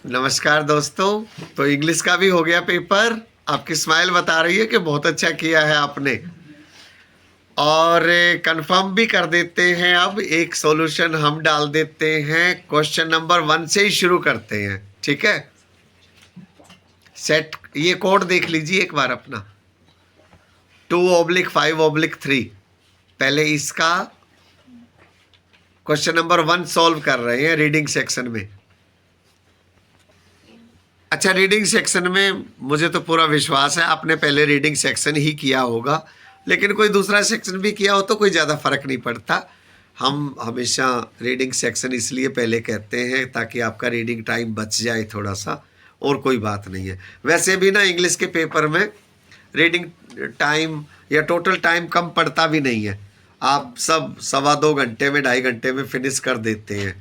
नमस्कार दोस्तों। तो इंग्लिश का भी हो गया पेपर। आपकी स्माइल बता रही है कि बहुत अच्छा किया है आपने। और कंफर्म भी कर देते हैं। अब एक सॉल्यूशन हम डाल देते हैं। क्वेश्चन नंबर 1 से ही शुरू करते हैं, ठीक है। सेट ये कोड देख लीजिए एक बार अपना 2/5/3। पहले इसका क्वेश्चन नंबर 1 सॉल्व कर रहे हैं रीडिंग सेक्शन में। अच्छा, रीडिंग सेक्शन में मुझे तो पूरा विश्वास है आपने पहले रीडिंग सेक्शन ही किया होगा, लेकिन कोई दूसरा सेक्शन भी किया हो तो कोई ज़्यादा फर्क नहीं पड़ता। हम हमेशा रीडिंग सेक्शन इसलिए पहले कहते हैं ताकि आपका रीडिंग टाइम बच जाए थोड़ा सा, और कोई बात नहीं है। वैसे भी ना इंग्लिश के पेपर में रीडिंग टाइम या टोटल टाइम कम पड़ता भी नहीं है। आप सब 2.25 घंटे में 2.5 घंटे में फिनिश कर देते हैं।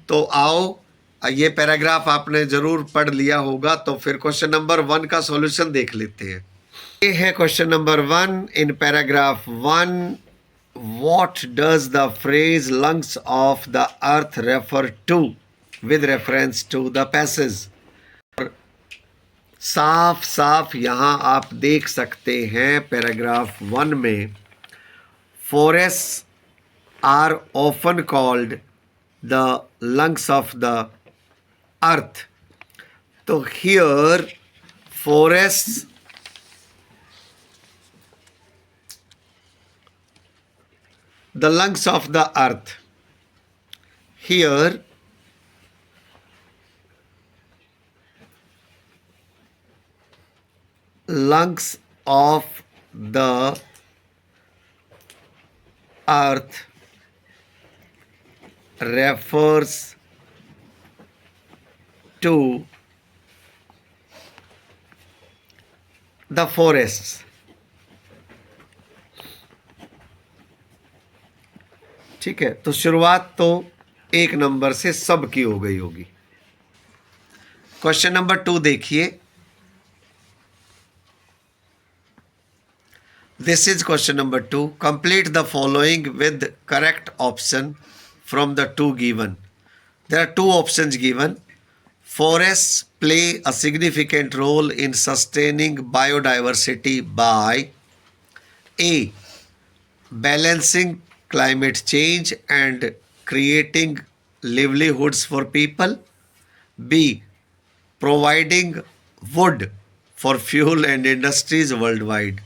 तो आओ, ये पैराग्राफ आपने जरूर पढ़ लिया होगा, तो फिर क्वेश्चन नंबर 1 का सॉल्यूशन देख लेते हैं। ये है question number 1 in paragraph 1। What does the phrase lungs of the earth refer to with reference to the passage. साफ साफ यहां आप देख सकते हैं पैराग्राफ 1 में forests are often called the lungs of the earth. तो here forest the lungs of the earth. Here lungs of the earth refers to the forests. ठीक है, तो शुरुआत तो 1 नंबर से सब की हो गई होगी। क्वेश्चन नंबर 2 देखिए। This is question number 2। Complete the following with correct option from the 2 given. There are 2 options given. Forests play a significant role in sustaining biodiversity by A. Balancing climate change and creating livelihoods for people. B. Providing wood for fuel and industries worldwide.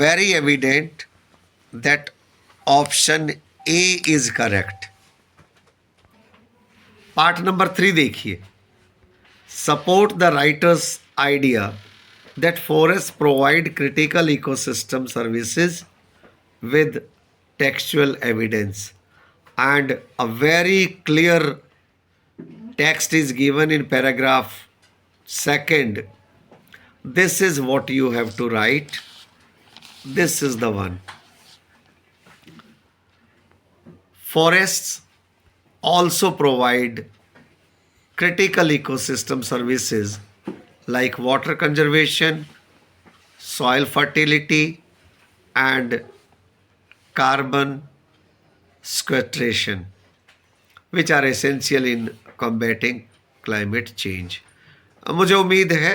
Very evident that option A is correct. Part number 3 देखिए। Support the writer's idea that forest provide critical ecosystem services with textual evidence and a very clear text is given in paragraph 2. This is what you have to write. This is the one. Forests also provide critical ecosystem services like water conservation, soil fertility, and carbon sequestration, which are essential in combating climate change. अब मुझे उम्मीद है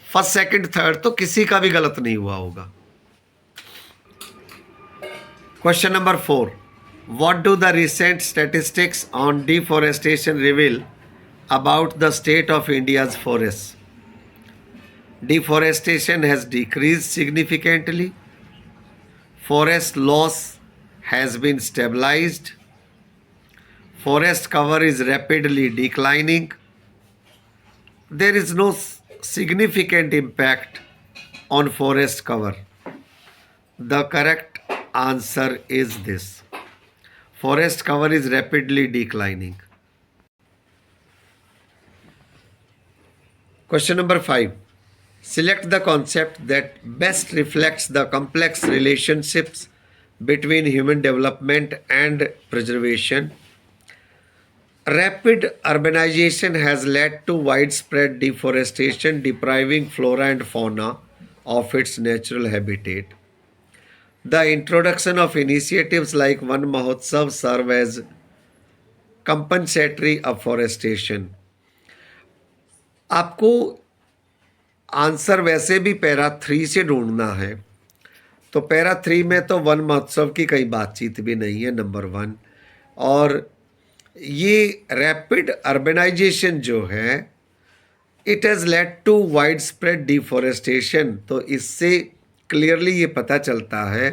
first, second, third तो किसी का भी गलत नहीं हुआ होगा. Question number 4. What do the recent statistics on deforestation reveal about the state of India's forests? Deforestation has decreased significantly. Forest loss has been stabilized. Forest cover is rapidly declining. There is no significant impact on forest cover. The correct answer is this. Forest cover is rapidly declining. Question number 5. Select the concept that best reflects the complex relationships between human development and preservation. Rapid urbanization has led to widespread deforestation, depriving flora and fauna of its natural habitat. The introduction of initiatives like Van Mahotsav serve as compensatory afforestation. आपको answer वैसे भी para 3 से ढूंढना है, तो para 3 में तो one महोत्सव की कई बातचीत भी नहीं है, नंबर 1। और ये रैपिड अर्बनाइजेशन जो है, it has led to wide spread deforestation. तो इससे क्लियरली ये पता चलता है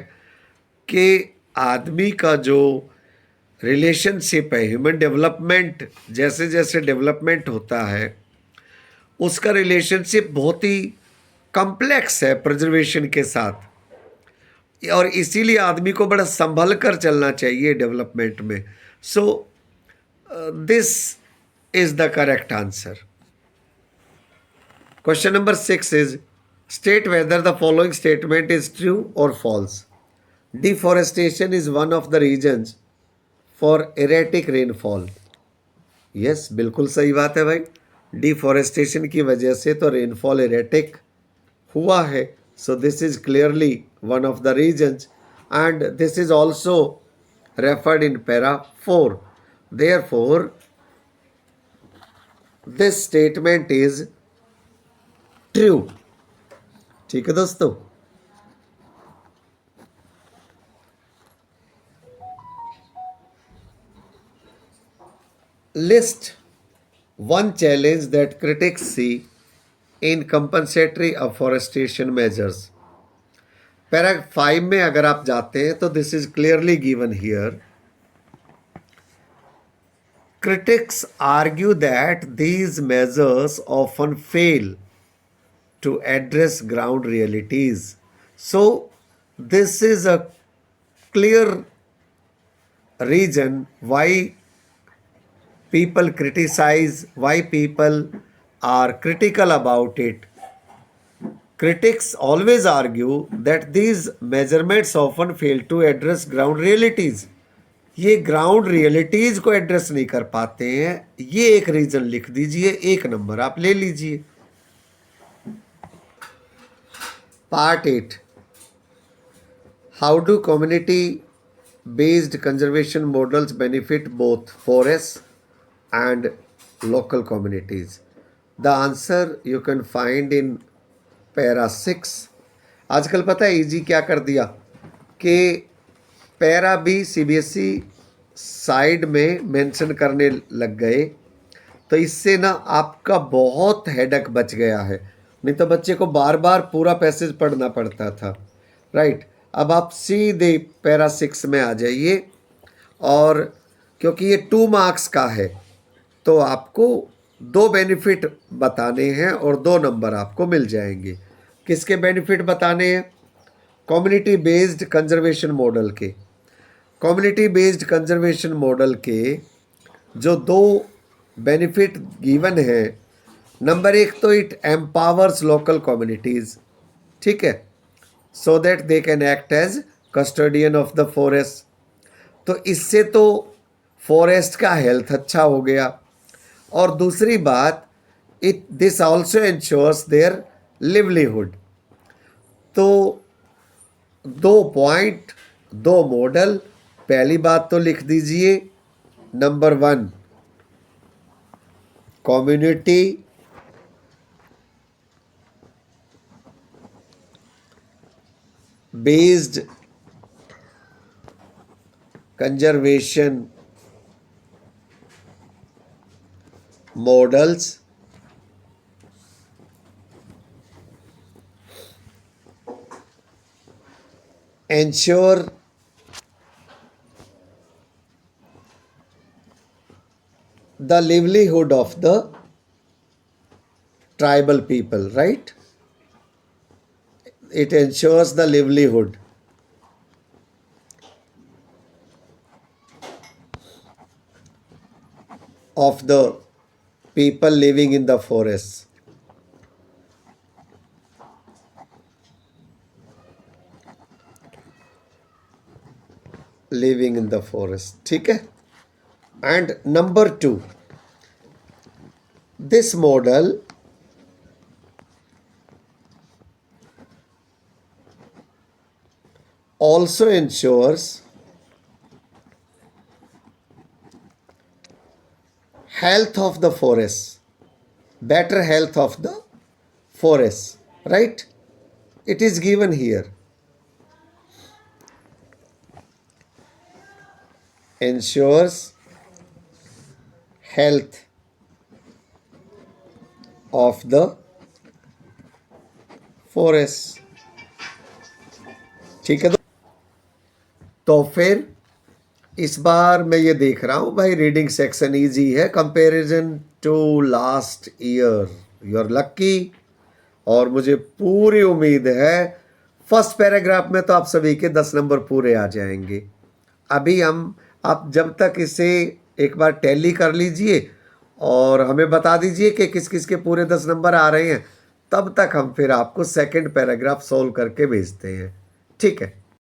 कि आदमी का जो रिलेशनशिप है, ह्यूमन डेवलपमेंट, जैसे जैसे डेवलपमेंट होता है उसका रिलेशनशिप बहुत ही कॉम्प्लेक्स है प्रिजर्वेशन के साथ, और इसीलिए आदमी को बड़ा संभल कर चलना चाहिए डेवलपमेंट में। So this is the correct answer. Question number 6 is state whether the following statement is true और false. Deforestation is one of the reasons for erratic rainfall. Yes, बिल्कुल सही बात है भाई। डिफॉरेस्टेशन की वजह से तो रेनफॉल एरेटिक हुआ है। सो this is clearly one of the regions, and this is also referred in para 4. Therefore this statement is true। ठीक है दोस्तों, list one challenge that critics see in compensatory afforestation measures। Para 5 में अगर आप जाते हैं तो this is clearly given here. Critics argue that these measures often fail to address ground realities. So this is a clear reason why people criticize, why people are critical about it. Critics always argue that these measurements often fail to address ground realities। ये ground realities को address नहीं कर पाते हैं, ये एक reason लिख दीजिए, 1 नंबर आप ले लीजिए। Part 8, how do community based conservation models benefit both forest and local communities। The answer you can find in para 6। आजकल पता है इजी क्या कर दिया कि पैरा भी सीबीएसई साइड में मेंशन करने लग गए, तो इससे ना आपका बहुत हेडक बच गया है। नहीं तो बच्चे को बार बार पूरा पैसेज पढ़ना पड़ता था, राइट। अब आप सीधे पैरा 6 में आ जाइए, और क्योंकि ये 2 मार्क्स का है तो आपको 2 बेनिफिट बताने हैं और 2 नंबर आपको मिल जाएंगे। किसके बेनिफिट बताने हैं? कम्युनिटी बेस्ड कंजर्वेशन मॉडल के। कम्युनिटी बेस्ड कंजर्वेशन मॉडल के जो 2 बेनिफिट गिवन है, नंबर 1 तो इट एम्पावर्स लोकल कम्युनिटीज़, ठीक है, so that they can act as custodian of the forest. तो इससे तो फॉरेस्ट का हेल्थ अच्छा हो गया, और दूसरी बात this also ensures their livelihood. तो 2 पॉइंट 2 मॉडल। पहली बात तो लिख दीजिए, number 1 community based conservation models ensure the livelihood of the tribal people, right? It ensures the livelihood of the people living in the forest। living in the forest, ठीक है। And number 2, this model also ensures health of the forest। better health of the forest, right? It is given here. Ensures health of the forest. ठीक है, तो फिर इस बार मैं ये देख रहा हूँ भाई, रीडिंग सेक्शन इजी है comparison to last year. You are lucky, और मुझे पूरी उम्मीद है फर्स्ट पैराग्राफ में तो आप सभी के 10 नंबर पूरे आ जाएंगे। अभी हम, आप जब तक इसे एक बार टैली कर लीजिए और हमें बता दीजिए कि किस किस के पूरे 10 नंबर आ रहे हैं, तब तक हम फिर आपको सेकंड पैराग्राफ सोल्व करके भेजते हैं। ठीक है।